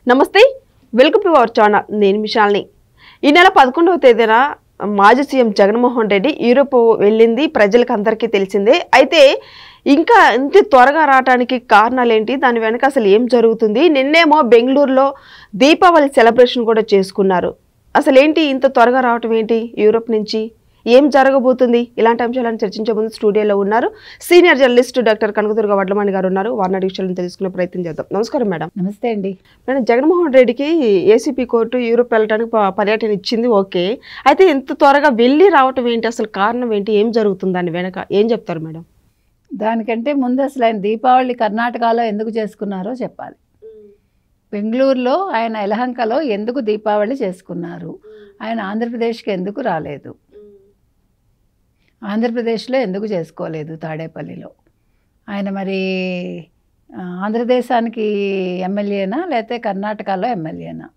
నమస్తే, welcome to our channel. నేను మిషాల్ని. ఈ నెల 11వ తేదీన మాజీ సీఎం జగన్మోహన్ రెడ్డి యూరోప్ వెళ్ళింది ప్రజలకు అందరికీ తెలిసిందే. అయితే ఇంకా ఇంత త్వరగా రావడానికి కారణాలు ఏంటి, దాని వెనక అసలు ఏం జరుగుతుంది? నిన్నేమో బెంగళూరులో దీపావళి సెలబ్రేషన్ కూడా చేసుకున్నారు. అసలు ఏంటి ఇంత త్వరగా రావటం ఏంటి యూరోప్ నుంచి? ఏం జరగబోతుంది? ఇలాంటి అంశాలను చర్చించే ముందు స్టూడియోలో ఉన్నారు senior journalist doctor Kanakadurga Vadlamani గారు ఉన్నారు. వారిని విషయాలను తెలుసుకునే ప్రయత్నం చేద్దాం. నమస్కారం మేడం. నమస్తే అండి. మేడం, జగన్మోహన్ రెడ్డికి ఏసీపీ కోర్టు యూరోప్ వెళ్ళడానికి పర్యటన ఇచ్చింది, ఓకే. అయితే ఇంత త్వరగా వెళ్ళి రావటం ఏంటి, అసలు కారణం ఏంటి, ఏం జరుగుతుంది దాని వెనక ఏం చెప్తారు మేడం? దానికంటే ముందు అసలు ఆయన దీపావళి కర్ణాటకలో ఎందుకు చేసుకున్నారో చెప్పాలి. బెంగళూరులో ఆయన యలహంకలో ఎందుకు దీపావళి చేసుకున్నారు, ఆయన ఆంధ్రప్రదేశ్కి ఎందుకు రాలేదు, ఆంధ్రప్రదేశ్లో ఎందుకు చేసుకోలేదు తాడేపల్లిలో? ఆయన మరి ఆంధ్రదేశానికి ఎమ్మెల్యేనా లేకపోతే కర్ణాటకలో ఎమ్మెల్యేనా?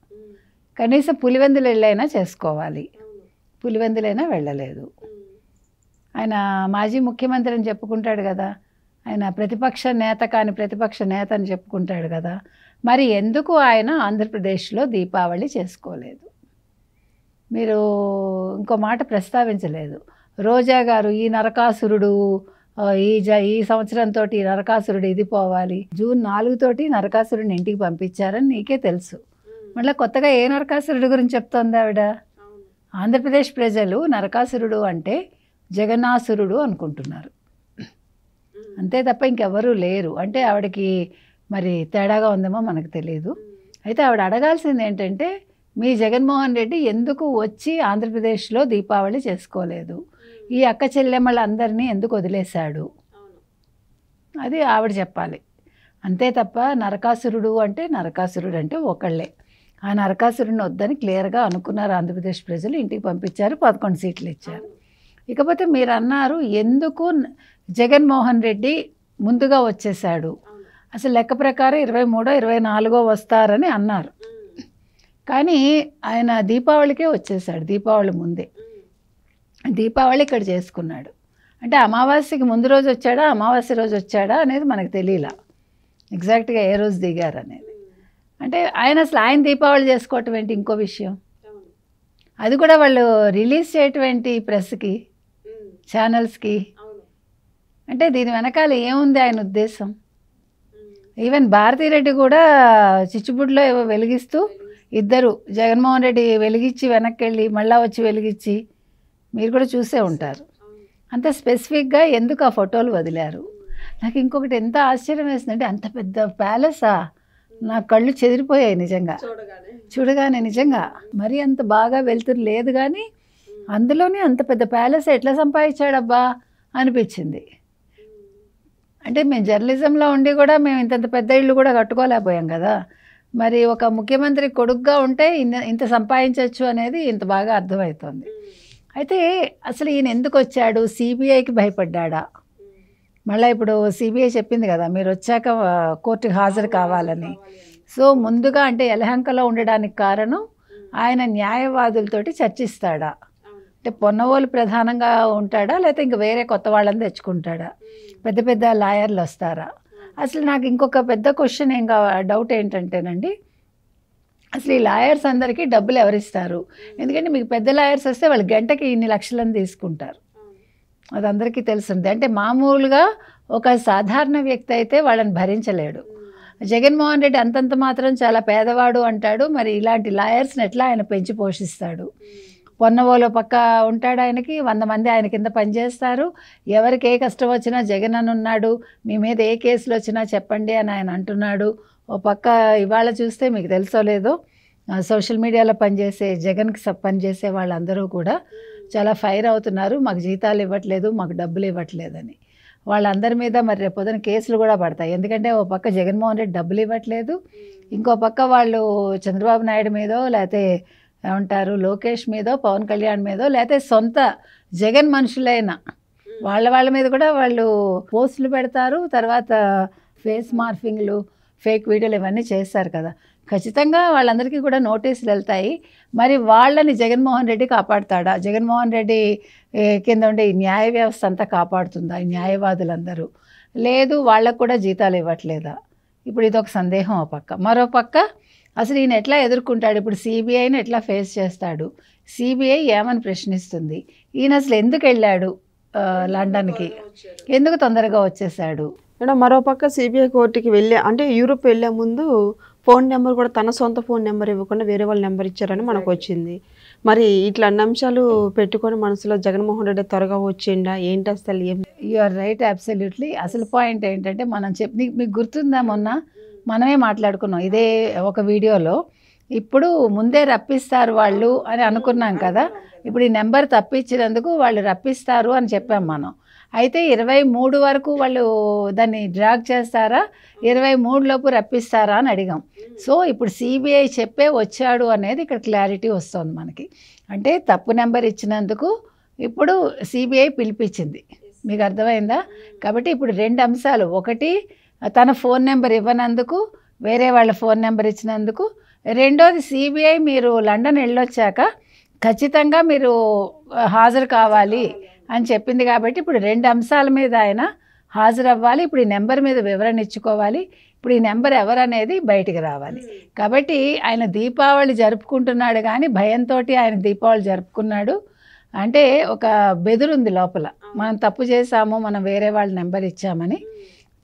కనీసం పులివెందులు వెళ్ళైనా చేసుకోవాలి, పులివెందులైనా వెళ్ళలేదు. ఆయన మాజీ ముఖ్యమంత్రి అని చెప్పుకుంటాడు కదా, ఆయన ప్రతిపక్ష నేత కాని ప్రతిపక్ష నేత అని చెప్పుకుంటాడు కదా, మరి ఎందుకు ఆయన ఆంధ్రప్రదేశ్లో దీపావళి చేసుకోలేదు? మీరు ఇంకో మాట ప్రస్తావించలేదు. రోజా గారు ఈ నరకాసురుడు ఈ సంవత్సరంతో ఈ నరకాసురుడు ఇది పోవాలి, జూన్ 4 తోటి నరకాసురుడిని ఇంటికి పంపించారని నీకే తెలుసు. మళ్ళీ కొత్తగా ఏ నరకాసురుడు గురించి చెప్తోంది ఆవిడ? ఆంధ్రప్రదేశ్ ప్రజలు నరకాసురుడు అంటే జగన్నాసురుడు అనుకుంటున్నారు, అంతే తప్ప ఇంకెవరూ లేరు. అంటే ఆవిడకి మరి తేడాగా ఉందేమో మనకు తెలియదు. అయితే ఆవిడ అడగాల్సింది ఏంటంటే, మీ జగన్మోహన్ రెడ్డి ఎందుకు వచ్చి ఆంధ్రప్రదేశ్లో దీపావళి చేసుకోలేదు, ఈ అక్క చెల్లెమ్మలందరినీ ఎందుకు వదిలేశాడు, అది ఆవిడ చెప్పాలి. అంతే తప్ప నరకాసురుడు అంటే ఒకళ్ళే. ఆ నరకాసురుడిని వద్దని క్లియర్గా అనుకున్నారు ఆంధ్రప్రదేశ్ ప్రజలు, ఇంటికి పంపించారు, 11 సీట్లు ఇచ్చారు. ఇకపోతే మీరు అన్నారు ఎందుకు జగన్మోహన్ రెడ్డి ముందుగా వచ్చేసాడు, అసలు లెక్క ప్రకారం 23, 24 వస్తారని అన్నారు. కానీ ఆయన దీపావళికే వచ్చేసాడు, దీపావళి ముందే. దీపావళి ఇక్కడ చేసుకున్నాడు. అంటే అమావాస్యకి ముందు రోజు వచ్చాడా అమావాస్య రోజు వచ్చాడా అనేది మనకు తెలియలా ఎగ్జాక్ట్గా ఏ రోజు దిగారు అనేది. అంటే ఆయన దీపావళి చేసుకోవటం ఏంటి ఇంకో విషయం, అది కూడా వాళ్ళు రిలీజ్ చేయటం ఏంటి ప్రెస్కి, ఛానల్స్కి? అంటే దీని వెనకాల ఏముంది ఆయన ఉద్దేశం? ఈవెన్ భారతీరెడ్డి కూడా చిచ్చుబుడ్లో ఏవో వెలిగిస్తూ, ఇద్దరు జగన్మోహన్ రెడ్డి వెలిగించి వెనక్కి వెళ్ళి మళ్ళా వచ్చి వెలిగించి, మీరు కూడా చూసే ఉంటారు. అంత స్పెసిఫిక్గా ఎందుకు ఆ ఫోటోలు వదిలారు? నాకు ఇంకొకటి ఎంత ఆశ్చర్యం వేసిందంటే, అంత పెద్ద ప్యాలెసా? నా కళ్ళు చెదిరిపోయాయి నిజంగా చూడగానే. నిజంగా మరీ అంత బాగా వెళ్తురు లేదు, కానీ అందులోనే అంత పెద్ద ప్యాలెస్ ఎట్లా సంపాదించాడబ్బా అనిపించింది. అంటే మేము జర్నలిజంలో ఉండి కూడా మేము ఇంత పెద్ద ఇళ్ళు కూడా కట్టుకోలేకపోయాం కదా, మరి ఒక ముఖ్యమంత్రి కొడుకుగా ఉంటే ఇంత సంపాదించవచ్చు అనేది ఇంత బాగా అర్థమవుతుంది. అయితే అసలు ఈయన ఎందుకు వచ్చాడు? సిబిఐకి భయపడ్డా? మళ్ళీ ఇప్పుడు సిబిఐ చెప్పింది కదా మీరు వచ్చాక కోర్టుకి హాజరు కావాలని. సో ముందుగా అంటే యలహంకలో ఉండడానికి కారణం ఆయన న్యాయవాదులతోటి చర్చిస్తాడా, అంటే పొన్నవోలు ప్రధానంగా ఉంటాడా లేకపోతే ఇంకా వేరే కొత్త వాళ్ళని తెచ్చుకుంటాడా, పెద్ద పెద్ద లాయర్లు వస్తారా? అసలు నాకు ఇంకొక పెద్ద క్వశ్చన్ డౌట్ ఏంటంటేనండి, అసలు ఈ లాయర్స్ అందరికీ డబ్బులు ఎవరిస్తారు? ఎందుకంటే మీకు పెద్ద లాయర్స్ వస్తే వాళ్ళు గంటకి ఇన్ని లక్షలను తీసుకుంటారు, అది అందరికీ తెలుస్తుంది. అంటే మామూలుగా ఒక సాధారణ వ్యక్తి అయితే వాళ్ళని భరించలేడు. జగన్మోహన్ రెడ్డి అంతంత మాత్రం చాలా పేదవాడు అంటాడు, మరి ఇలాంటి లాయర్స్ని ఎట్లా ఆయన పెంచి పోషిస్తాడు? పొన్నవోలో పక్క ఉంటాడు, ఆయనకి 100 మంది ఆయన కింద పనిచేస్తారు. ఎవరికి ఏ కష్టం వచ్చినా జగన్ అని ఉన్నాడు, మీ మీద ఏ కేసులు వచ్చినా చెప్పండి అని ఆయన అంటున్నాడు. ఓ పక్క ఇవాళ చూస్తే మీకు తెలుసో లేదో, సోషల్ మీడియాలో పనిచేసే జగన్కి పనిచేసే వాళ్ళందరూ కూడా చాలా ఫైర్ అవుతున్నారు, మాకు జీతాలు ఇవ్వట్లేదు, మాకు డబ్బులు ఇవ్వట్లేదని. వాళ్ళందరి మీద మరి రేపొద్దున కేసులు కూడా పడతాయి. ఎందుకంటే ఓ పక్క జగన్మోహన్ రెడ్డి డబ్బులు ఇవ్వట్లేదు, ఇంకో పక్క వాళ్ళు చంద్రబాబు నాయుడు మీదో లేకపోతే ఏమంటారు లోకేష్ మీదో పవన్ కళ్యాణ్ మీదో లేకపోతే సొంత జగన్ మనుషులైన వాళ్ళ మీద కూడా వాళ్ళు పోస్టులు పెడతారు. తర్వాత ఫేస్ మార్ఫింగ్లు, ఫేక్ వీడియోలు ఇవన్నీ చేస్తారు కదా, ఖచ్చితంగా వాళ్ళందరికీ కూడా నోటీసులు వెళ్తాయి. మరి వాళ్ళని జగన్మోహన్ రెడ్డి కాపాడుతాడా? జగన్మోహన్ రెడ్డి కింద ఉండే ఈ న్యాయ వ్యవస్థ అంతా కాపాడుతుందా ఈ న్యాయవాదులందరూ? లేదు, వాళ్ళకు కూడా జీతాలు ఇవ్వట్లేదా? ఇప్పుడు ఇదొక సందేహం. ఒక పక్క, మరో పక్క అసలు ఈయన ఎట్లా ఎదుర్కొంటాడు, ఇప్పుడు సిబిఐని ఎట్లా ఫేస్ చేస్తాడు, సిబిఐ ఏమని ప్రశ్నిస్తుంది, ఈయన అసలు ఎందుకు వెళ్ళాడు లండన్కి, ఎందుకు తొందరగా వచ్చేసాడు. మేడం మరోపక్క సిబిఐ కోర్టుకి వెళ్ళే అంటే యూరోప్ వెళ్ళే ముందు ఫోన్ నెంబర్ కూడా తన సొంత ఫోన్ నెంబర్ ఇవ్వకుండా వేరే వాళ్ళ నెంబర్ ఇచ్చారని మనకు వచ్చింది. మరి ఇట్లా అన్ని అంశాలు పెట్టుకొని మనసులో జగన్మోహన్ రెడ్డి త్వరగా వచ్చిండా ఏంటి అసలు ఏం? You are right, absolutely. అసలు పాయింట్ ఏంటంటే మనం మీకు గుర్తుందా మొన్న మనమే మాట్లాడుకున్నాం ఇదే ఒక వీడియోలో, ఇప్పుడు ముందే రప్పిస్తారు వాళ్ళు అని అనుకున్నాం కదా, ఇప్పుడు ఈ నెంబర్ తప్పించినందుకు వాళ్ళు రప్పిస్తారు అని చెప్పాం మనం. అయితే 23 వరకు వాళ్ళు దాన్ని డ్రాగ్ చేస్తారా, 23 లోపు రప్పిస్తారా అని అడిగాం. సో ఇప్పుడు సిబిఐ చెప్పే వచ్చాడు అనేది ఇక్కడ క్లారిటీ వస్తుంది మనకి. అంటే తప్పు నెంబర్ ఇచ్చినందుకు ఇప్పుడు సిబిఐ పిలిపించింది, మీకు అర్థమైందా? కాబట్టి ఇప్పుడు 2 అంశాలు, ఒకటి తన ఫోన్ నెంబర్ ఇవ్వనందుకు, వేరే వాళ్ళ ఫోన్ నెంబర్ ఇచ్చినందుకు, రెండోది సిబిఐ మీరు లండన్ వెళ్ళొచ్చాక ఖచ్చితంగా మీరు హాజరు కావాలి అని చెప్పింది. కాబట్టి ఇప్పుడు 2 అంశాల మీద ఆయన హాజరవ్వాలి. ఇప్పుడు ఈ నెంబర్ మీద వివరణ ఇచ్చుకోవాలి. ఇప్పుడు ఈ నెంబర్ ఎవరనేది బయటికి రావాలి. కాబట్టి ఆయన దీపావళి జరుపుకుంటున్నాడు, కానీ భయంతో ఆయన దీపావళి జరుపుకున్నాడు. అంటే ఒక బెదురుంది లోపల, మనం తప్పు చేసాము, మనం వేరే వాళ్ళ నెంబర్ ఇచ్చామని.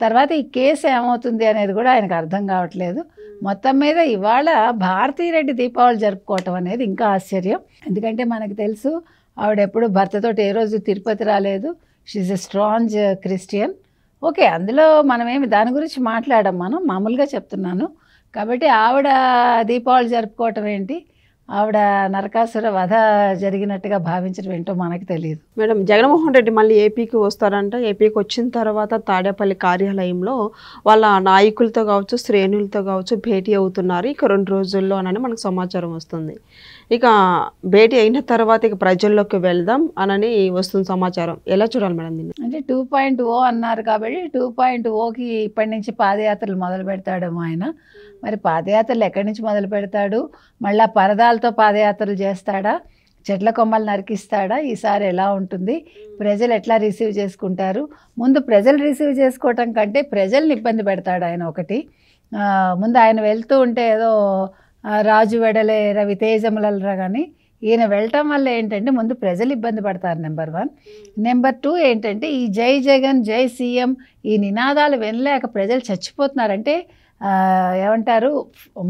తర్వాత ఈ కేసు ఏమవుతుంది అనేది కూడా ఆయనకు అర్థం కావట్లేదు. మొత్తం మీద ఇవాళ భారతీరెడ్డి దీపావళి జరుపుకోవటం అనేది ఇంకా ఆశ్చర్యం. ఎందుకంటే మనకు తెలుసు ఆవిడెప్పుడు భర్తతోటి ఏ రోజు తిరుపతి రాలేదు. She's a strong Christian. Okay, అందులో మనమేమి దాని గురించి మాట్లాడడం, మనం మామూలుగా చెప్తున్నాను. కాబట్టి ఆవిడ దీపావళి జరుపుకోవటం ఏంటి, ఆవిడ నరకాసుర వధ జరిగినట్టుగా భావించడం ఏంటో మనకు తెలియదు. మేడం జగన్మోహన్ రెడ్డి మళ్ళీ ఏపీకి వస్తారంట. ఏపీకి వచ్చిన తర్వాత తాడేపల్లి కార్యాలయంలో వాళ్ళ నాయకులతో కావచ్చు, శ్రేణులతో కావచ్చు భేటీ అవుతున్నారు ఇక 2 రోజుల్లో అని మనకు సమాచారం వస్తుంది. ఇక భేటీ అయిన తర్వాత ఇక ప్రజల్లోకి వెళ్దాం అని వస్తుంది సమాచారం. ఎలా చూడాలి మేడం దీన్ని? అంటే 2.0 అన్నారు కాబట్టి 2.0కి ఇప్పటి నుంచి పాదయాత్రలు మొదలు పెడతాడేమో ఆయన. మరి పాదయాత్రలు ఎక్కడి నుంచి మొదలు పెడతాడు, మళ్ళీ పరదాలతో పాదయాత్రలు చేస్తాడా, చెట్ల కొమ్మలు నరికిస్తాడా, ఈసారి ఎలా ఉంటుంది, ప్రజలు ఎట్లా రిసీవ్ చేసుకుంటారు, ముందు ప్రజలు రిసీవ్ చేసుకోవటం కంటే ప్రజల్ని ఇబ్బంది పెడతాడు ఆయన. ఒకటి ముందు ఆయన వెళ్తూ ఉంటే ఏదో రాజు వెడలే రవి తేజములరా, కానీ ఈయన వెళ్ళటం వల్ల ఏంటంటే ముందు ప్రజలు ఇబ్బంది పడతారు, నెంబర్ 1. నెంబర్ 2 ఏంటంటే ఈ జై జగన్ జై సీఎం ఈ నినాదాలు వినలేక ప్రజలు చచ్చిపోతున్నారంటే ఏమంటారు,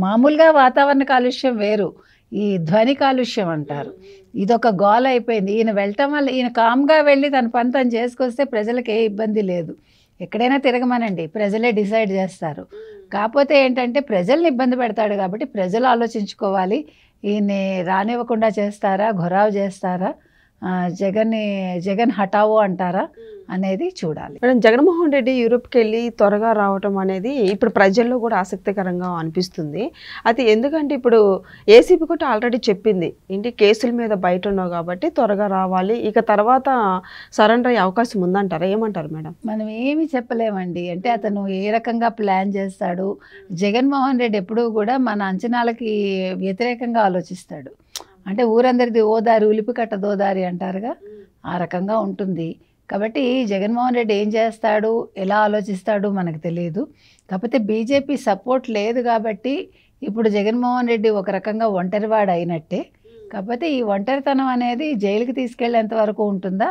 మామూలుగా వాతావరణ కాలుష్యం వేరు, ఈ ధ్వని కాలుష్యం అంటారు, ఇదొక గోల అయిపోయింది. ఈయన వెళ్ళటం వల్ల, ఈయన కామ్గా వెళ్ళి తన పని తను చేసుకొస్తే ప్రజలకు ఏ ఇబ్బంది లేదు. ఎక్కడైనా తిరగమనండి, ప్రజలే డిసైడ్ చేస్తారు. కాకపోతే ఏంటంటే ప్రజల్ని ఇబ్బంది పెడతాడు కాబట్టి ప్రజలు ఆలోచించుకోవాలి, ఈయన్ని రానివ్వకుండా చేస్తారా, ఘొరావు చేస్తారా, జగన్ హటావో అంటారా అనేది చూడాలి. మేడం జగన్మోహన్ రెడ్డి యూరోప్కి వెళ్ళి త్వరగా రావటం అనేది ఇప్పుడు ప్రజల్లో కూడా ఆసక్తికరంగా అనిపిస్తుంది. అది ఎందుకంటే ఇప్పుడు ఏసీబీ కూడా ఆల్రెడీ చెప్పింది ఏంటి, కేసుల మీద బయట ఉన్నావు కాబట్టి త్వరగా రావాలి, ఇక తర్వాత సరెండర్ అయ్యే అవకాశం ఉందంటారా? ఏమంటారు మేడం? మనం ఏమి చెప్పలేమండి. అంటే అతను ఏ రకంగా ప్లాన్ చేస్తాడు, జగన్మోహన్ రెడ్డి ఎప్పుడూ కూడా మన అంచనాలకి వ్యతిరేకంగా ఆలోచిస్తాడు. అంటే ఊరందరిది ఓదారి ఉలిపి కట్ట దోదారి అంటారుగా, ఆ రకంగా ఉంటుంది. కాబట్టి జగన్మోహన్ రెడ్డి ఏం చేస్తాడు, ఎలా ఆలోచిస్తాడు మనకు తెలియదు. కాకపోతే బీజేపీ సపోర్ట్ లేదు కాబట్టి ఇప్పుడు జగన్మోహన్ రెడ్డి ఒక రకంగా ఒంటరివాడు అయినట్టే. కాకపోతే ఈ ఒంటరితనం అనేది జైలుకి తీసుకెళ్లేంత వరకు ఉంటుందా,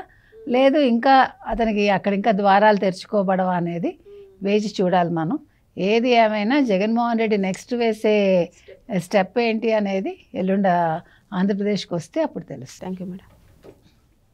లేదు ఇంకా అతనికి అక్కడ ఇంకా ద్వారాలు తెరుచుకోబడవా అనేది వేచి చూడాలి మనం. ఏది ఏమైనా జగన్మోహన్ రెడ్డి నెక్స్ట్ వేసే స్టెప్ ఏంటి అనేది ఎల్లుండ ఆంధ్రప్రదేశ్కి వస్తే అప్పుడు తెలుస్తుంది. Thank you madam.